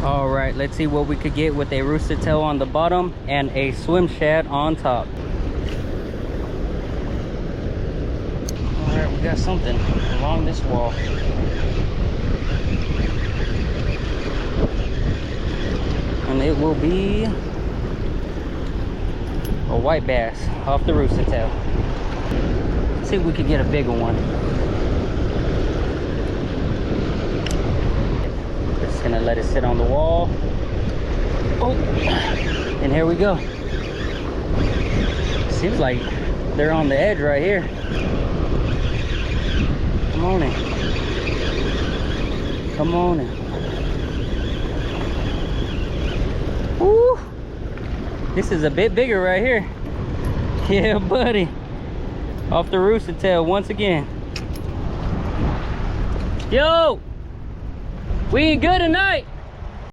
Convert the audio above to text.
All right, let's see what we could get with a rooster tail on the bottom and a swim shad on top. All right, we got something along this wall. And it will be a white bass off the rooster tail. Let's see if we could get a bigger one. Just gonna let it sit on the wall. Oh, and here we go. Seems like they're on the edge right here. Come on in. Come on in. Woo! This is a bit bigger right here. Yeah, buddy. Off the rooster tail once again. Yo! We ain't good tonight.